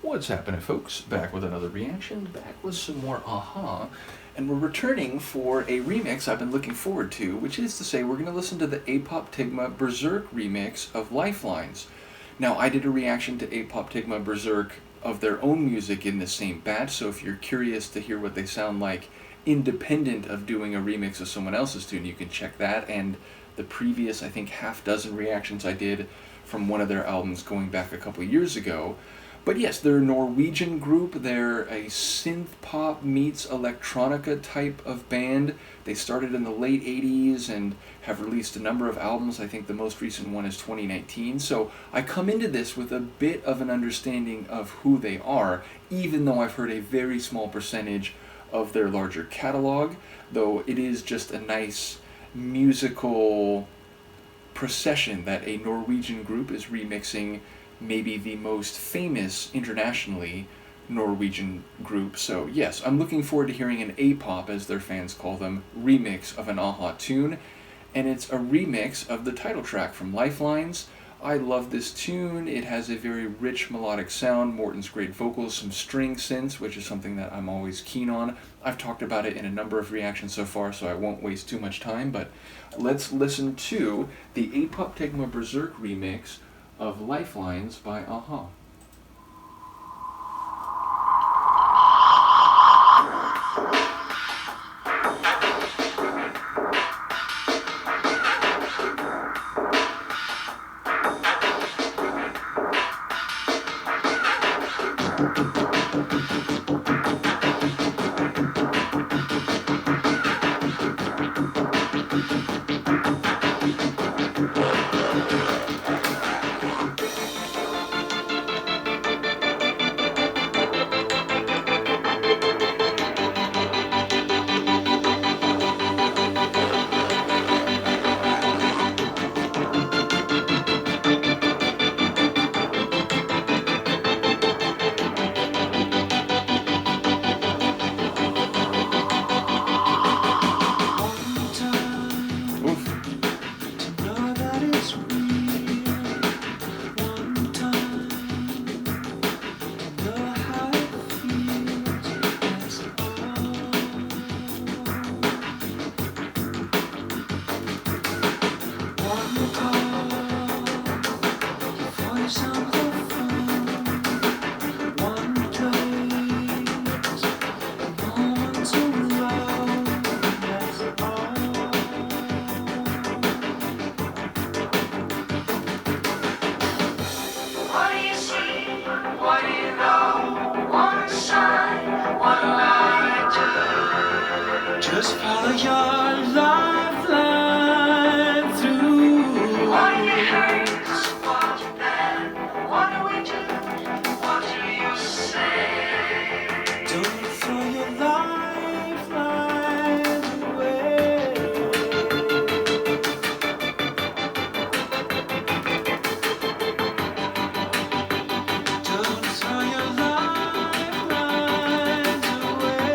What's happening, folks? Back with another reaction, back with some more Aha, and we're returning for a remix I've been looking forward to, which is to say we're going to listen to the Apoptygma Berzerk remix of Lifelines. Now, I did a reaction to Apoptygma Berzerk of their own music in the same batch, so if you're curious to hear what they sound like independent of doing a remix of someone else's tune, you can check that and the previous, I think, half dozen reactions I did from one of their albums going back a couple years ago. But yes, they're a Norwegian group. They're a synth pop meets electronica type of band. They started in the late 80s and have released a number of albums. I think the most recent one is 2019. So I come into this with a bit of an understanding of who they are, even though I've heard a very small percentage of their larger catalog, though it is just a nice musical procession that a Norwegian group is remixing maybe the most famous internationally Norwegian group. So yes, I'm looking forward to hearing an A-pop, as their fans call them, remix of an Aha tune, and it's a remix of the title track from Lifelines. I love this tune. It has a very rich melodic sound, Morten's great vocals, some string synths, which is something that I'm always keen on. I've talked about it in a number of reactions so far, so I won't waste too much time, but let's listen to the Apoptygma Berzerk remix of Lifelines by Aha. Just follow your lifeline through. What do you hurt? What then? What do we do? What do you say? Don't throw your lifelines away. Don't throw your lifelines away.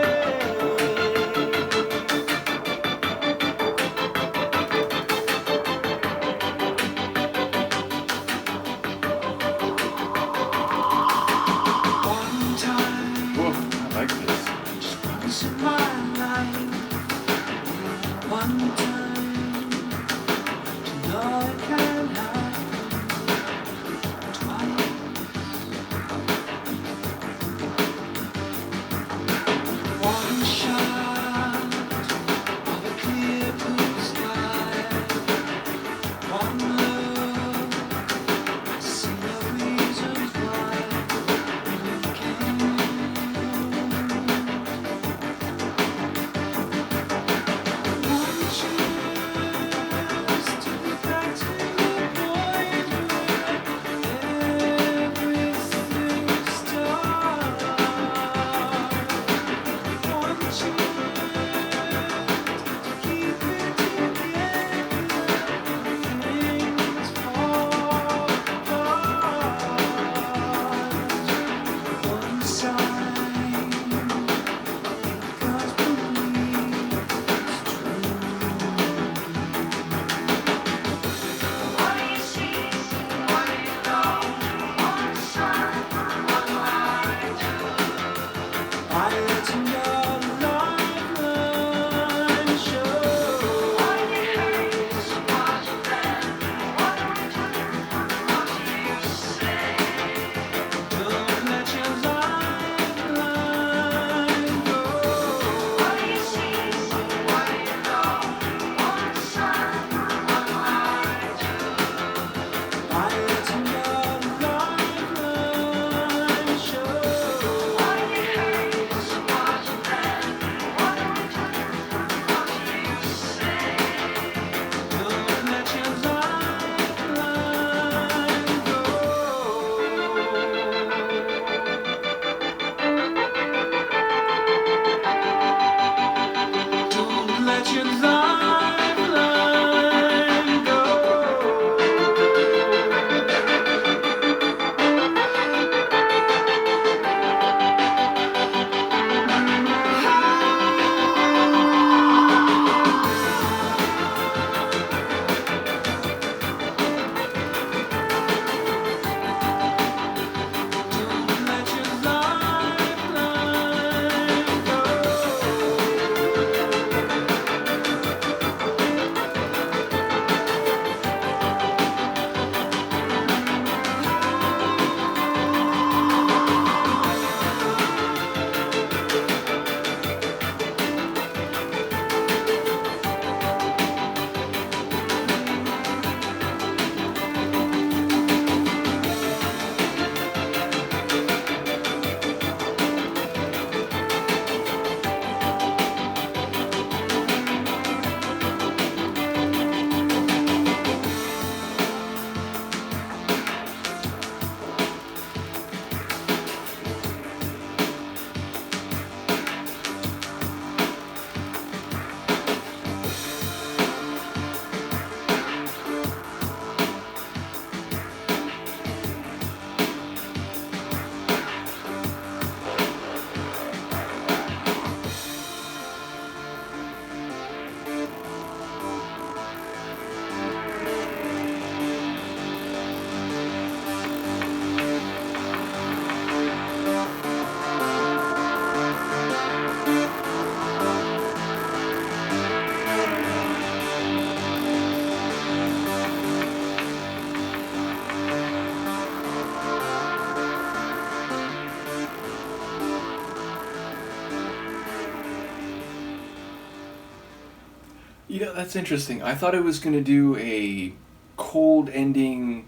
That's interesting. I thought it was going to do a cold ending,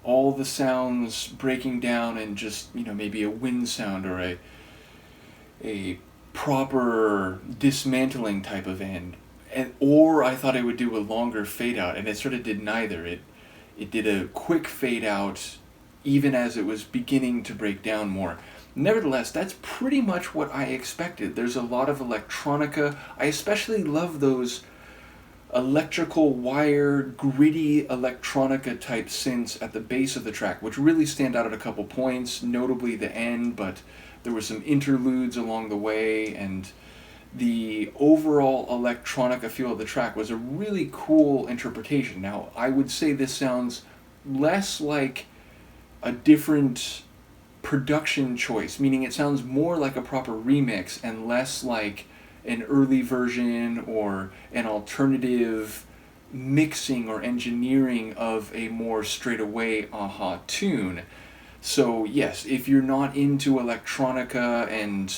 all the sounds breaking down, and just, maybe a wind sound or a proper dismantling type of end. Or I thought it would do a longer fade out, and it sort of did neither. It did a quick fade out even as it was beginning to break down more. Nevertheless, that's pretty much what I expected. There's a lot of electronica. I especially love those electrical wire, gritty electronica type synths at the base of the track, which really stand out at a couple points, notably the end, but there were some interludes along the way, and the overall electronica feel of the track was a really cool interpretation. Now, I would say this sounds less like a different production choice, meaning it sounds more like a proper remix and less like an early version or an alternative mixing or engineering of a more straightaway Aha tune. So yes, if you're not into electronica and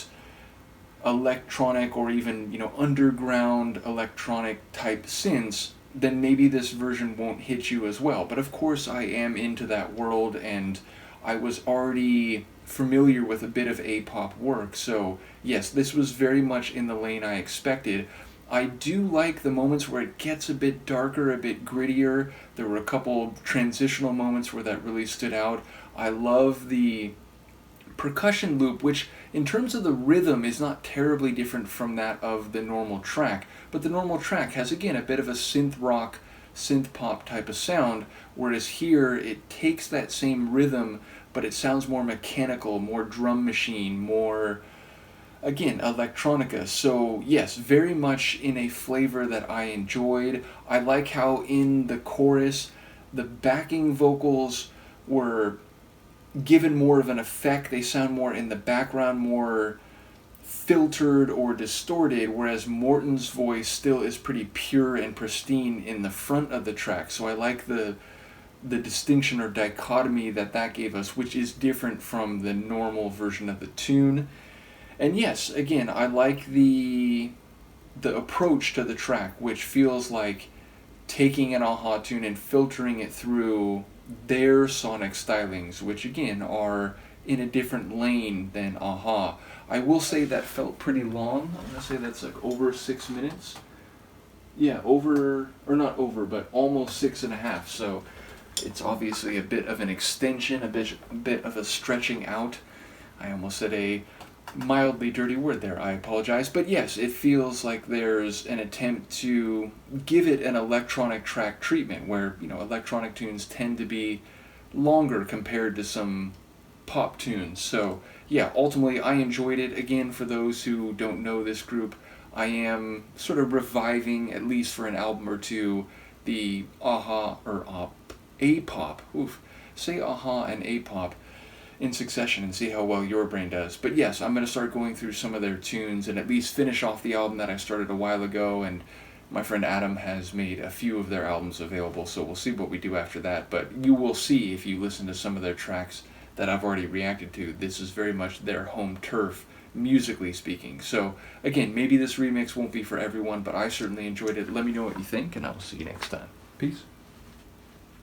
electronic or even underground electronic type synths, then maybe this version won't hit you as well. But of course I am into that world, and I was already familiar with a bit of A-pop work, so yes, this was very much in the lane I expected. I do like the moments where it gets a bit darker, a bit grittier. There were a couple transitional moments where that really stood out. I love the percussion loop, which in terms of the rhythm is not terribly different from that of the normal track, but the normal track has again a bit of a synth rock, synth pop type of sound, whereas here it takes that same rhythm, but it sounds more mechanical, more drum machine, more, again, electronica. So yes, very much in a flavor that I enjoyed. I like how in the chorus the backing vocals were given more of an effect. They sound more in the background, more filtered or distorted, whereas Morton's voice still is pretty pure and pristine in the front of the track. So I like the distinction or dichotomy that gave us, which is different from the normal version of the tune. And yes, again, I like the approach to the track, which feels like taking an Aha tune and filtering it through their sonic stylings, which again are in a different lane than Aha. I will say that felt pretty long. I'm going to say that's like over 6 minutes. Yeah, not over, but almost 6.5. So it's obviously a bit of an extension, a bit of a stretching out. I almost said a mildly dirty word there, I apologize. But yes, it feels like there's an attempt to give it an electronic track treatment, where, electronic tunes tend to be longer compared to some pop tunes. So yeah, ultimately I enjoyed it. Again, for those who don't know this group, I am sort of reviving, at least for an album or two, the Aha, or A-pop. Say Aha and A-pop in succession and see how well your brain does. But yes, I'm going to start going through some of their tunes and at least finish off the album that I started a while ago, and my friend Adam has made a few of their albums available, so we'll see what we do after that. But you will see, if you listen to some of their tracks that I've already reacted to, this is very much their home turf, musically speaking. So again, maybe this remix won't be for everyone, but I certainly enjoyed it. Let me know what you think, and I will see you next time. Peace.